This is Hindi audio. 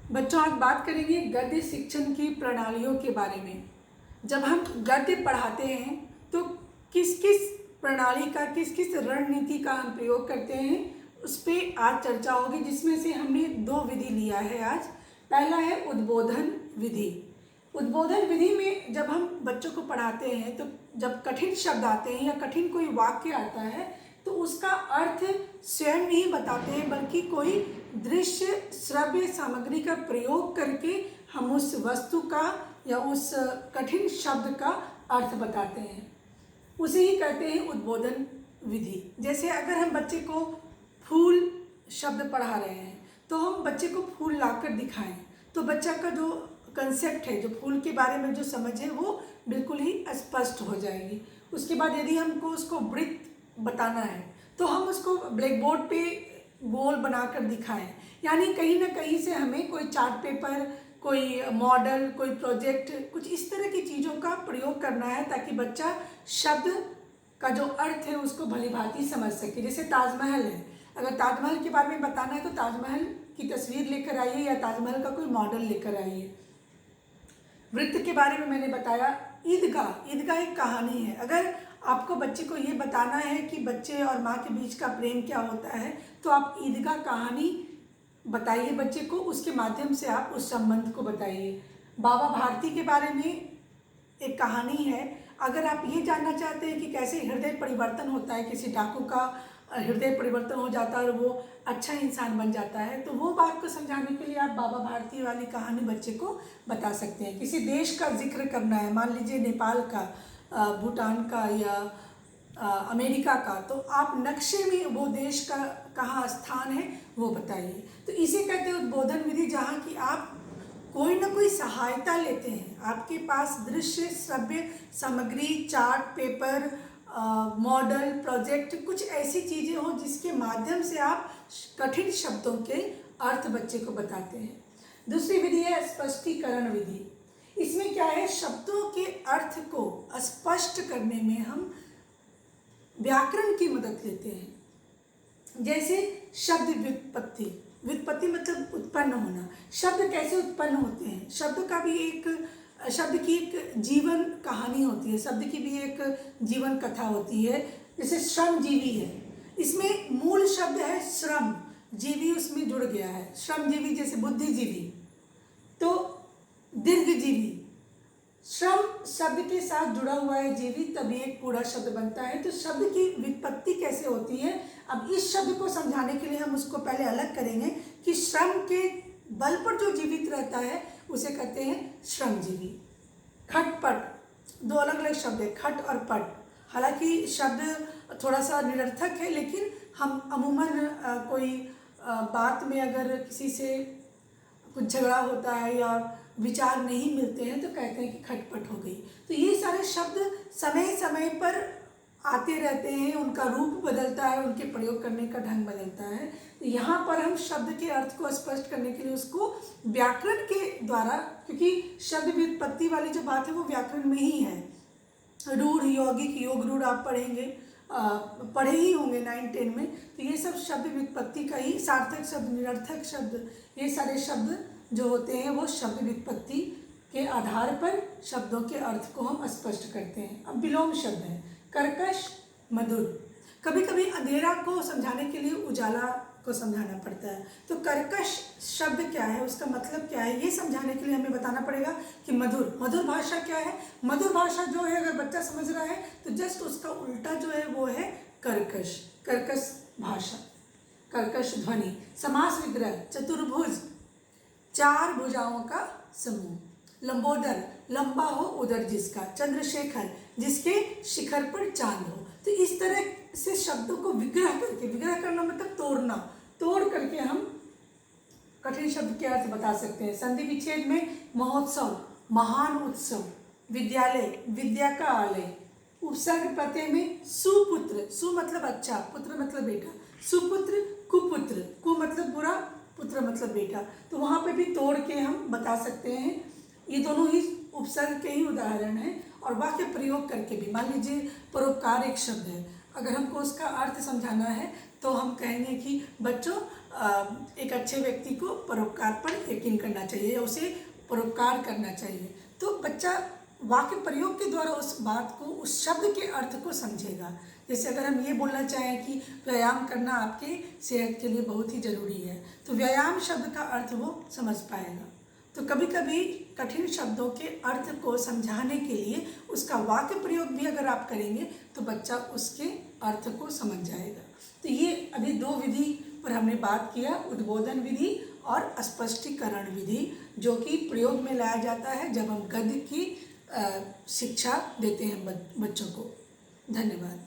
बच्चों, आज बात करेंगे गद्य शिक्षण की प्रणालियों के बारे में। जब हम गद्य पढ़ाते हैं तो किस किस प्रणाली का, किस किस रणनीति का हम प्रयोग करते हैं, उस पर आज चर्चा होगी, जिसमें से हमने 2 विधि लिया है आज। पहला है उद्बोधन विधि। उद्बोधन विधि में जब हम बच्चों को पढ़ाते हैं तो जब कठिन शब्द आते हैं या कठिन कोई वाक्य आता है तो उसका अर्थ स्वयं नहीं बताते हैं, बल्कि कोई दृश्य श्रव्य सामग्री का प्रयोग करके हम उस वस्तु का या उस कठिन शब्द का अर्थ बताते हैं। उसे ही कहते हैं उद्बोधन विधि। जैसे अगर हम बच्चे को फूल शब्द पढ़ा रहे हैं तो हम बच्चे को फूल लाकर दिखाएं तो बच्चा का जो कंसेप्ट है, जो फूल के बारे में जो समझ है, वो बिल्कुल ही स्पष्ट हो जाएगी। उसके बाद यदि हमको उसको वृत्त बताना है तो हम उसको ब्लैक बोर्ड पे गोल बनाकर दिखाएं। यानी कहीं ना कहीं से हमें कोई चार्ट पेपर, कोई मॉडल, कोई प्रोजेक्ट, कुछ इस तरह की चीज़ों का प्रयोग करना है ताकि बच्चा शब्द का जो अर्थ है उसको भली भांति समझ सके। जैसे ताजमहल है, अगर ताजमहल के बारे में बताना है तो ताजमहल की तस्वीर लेकर आइए या ताजमहल का कोई मॉडल लेकर आइए। वृत्त के बारे में मैंने बताया। ईदगाह, ईदगाह एक कहानी है। अगर आपको बच्चे को ये बताना है कि बच्चे और माँ के बीच का प्रेम क्या होता है तो आप ईदगाह कहानी बताइए बच्चे को, उसके माध्यम से आप उस संबंध को बताइए। बाबा भारती के बारे में एक कहानी है। अगर आप ये जानना चाहते हैं कि कैसे हृदय परिवर्तन होता है, किसी डाकू का हृदय परिवर्तन हो जाता है और वो अच्छा इंसान बन जाता है, तो वो बात को समझाने के लिए आप बाबा भारती वाली कहानी बच्चे को बता सकते हैं। किसी देश का जिक्र करना है, मान लीजिए नेपाल का, भूटान का या अमेरिका का, तो आप नक्शे में वो देश का कहाँ स्थान है वो बताइए। तो इसे कहते हैं उद्बोधन विधि, जहाँ की आप कोई ना कोई सहायता लेते हैं। आपके पास दृश्य श्रव्य सामग्री, चार्ट पेपर, मॉडल, प्रोजेक्ट, कुछ ऐसी चीज़ें हों जिसके माध्यम से आप कठिन शब्दों के अर्थ बच्चे को बताते हैं। दूसरी विधि है स्पष्टीकरण विधि। इसमें क्या है, शब्दों के अर्थ को स्पष्ट करने में हम व्याकरण की मदद लेते हैं। जैसे शब्द व्युत्पत्ति, व्युत्पत्ति मतलब उत्पन्न होना। शब्द कैसे उत्पन्न होते हैं, शब्द का भी एक, शब्द की एक जीवन कहानी होती है, शब्द की भी एक जीवन कथा होती है। जैसे श्रमजीवी है, इसमें मूल शब्द है श्रम, जीवी उसमें जुड़ गया है। श्रमजीवी जैसे बुद्धिजीवी, तो दीर्घजीवी, श्रम शब्द के साथ जुड़ा हुआ है जीवी, तभी एक पूरा शब्द बनता है। तो शब्द की व्युत्पत्ति कैसे होती है, अब इस शब्द को समझाने के लिए हम उसको पहले अलग करेंगे कि श्रम के बल पर जो जीवित रहता है उसे कहते हैं श्रमजीवी। खटपट, 2 अलग अलग शब्द है, खट और पट। हालांकि शब्द थोड़ा सा निरर्थक है, लेकिन हम अमूमन कोई बात में अगर किसी से कुछ झगड़ा होता है या विचार नहीं मिलते हैं तो कहते हैं कि खटपट हो गई। तो ये सारे शब्द समय समय पर आते रहते हैं, उनका रूप बदलता है, उनके प्रयोग करने का ढंग बदलता है। तो यहाँ पर हम शब्द के अर्थ को स्पष्ट करने के लिए उसको व्याकरण के द्वारा, क्योंकि शब्द व्युत्पत्ति वाली जो बात है वो व्याकरण में ही है। रूढ़, यौगिक, योग रूढ़ आप पढ़ेंगे, पढ़े ही होंगे 9-10 में। तो ये सब शब्द व्युत्पत्ति का ही, सार्थक शब्द, निरर्थक शब्द, ये सारे शब्द जो होते हैं वो शब्द व्युत्पत्ति के आधार पर शब्दों के अर्थ को हम स्पष्ट करते हैं। अब विलोम शब्द है, कर्कश, मधुर। कभी कभी अंधेरा को समझाने के लिए उजाला को समझाना पड़ता है। तो कर्कश शब्द क्या है, उसका मतलब क्या है, ये समझाने के लिए हमें बताना पड़ेगा कि मधुर, मधुर भाषा क्या है। मधुर भाषा जो है, अगर बच्चा समझ रहा है तो जस्ट उसका उल्टा जो है वो है कर्कश, कर्कश भाषा, कर्कश ध्वनि। समास विग्रह, चतुर्भुज, 4 भुजाओं का समूह। लंबोदर, लंबा हो उदर जिसका। चंद्रशेखर, जिसके शिखर पर चांद हो। तो इस तरह से शब्दों को विग्रह करके, विग्रह करना मतलब तोड़ना, तोड़ करके हम कठिन शब्द के अर्थ बता सकते हैं। संधि विच्छेद में महोत्सव, महान उत्सव। विद्यालय, विद्या का आलय। उपसर्ग प्रत्यय में सुपुत्र, सु मतलब अच्छा, पुत्र मतलब बेटा। सुपुत्र, कुपुत्र, कु मतलब बुरा, पुत्र मतलब बेटा। तो वहाँ पे भी तोड़ के हम बता सकते हैं। ये दोनों ही उपसर्ग के ही उदाहरण हैं। और वाक्य प्रयोग करके भी, मान लीजिए परोपकार एक शब्द है, अगर हमको उसका अर्थ समझाना है तो हम कहेंगे कि बच्चों एक अच्छे व्यक्ति को परोपकार पर यकीन करना चाहिए या उसे परोपकार करना चाहिए। तो बच्चा वाक्य प्रयोग के द्वारा उस बात को, उस शब्द के अर्थ को समझेगा। जैसे अगर हम ये बोलना चाहें कि व्यायाम करना आपके सेहत के लिए बहुत ही ज़रूरी है, तो व्यायाम शब्द का अर्थ वो समझ पाएगा। तो कभी कभी कठिन शब्दों के अर्थ को समझाने के लिए उसका वाक्य प्रयोग भी अगर आप करेंगे तो बच्चा उसके अर्थ को समझ जाएगा। तो ये अभी 2 विधि पर हमने बात किया, उद्बोधन विधि और स्पष्टीकरण विधि, जो कि प्रयोग में लाया जाता है जब हम गद्य की शिक्षा देते हैं बच्चों को। धन्यवाद।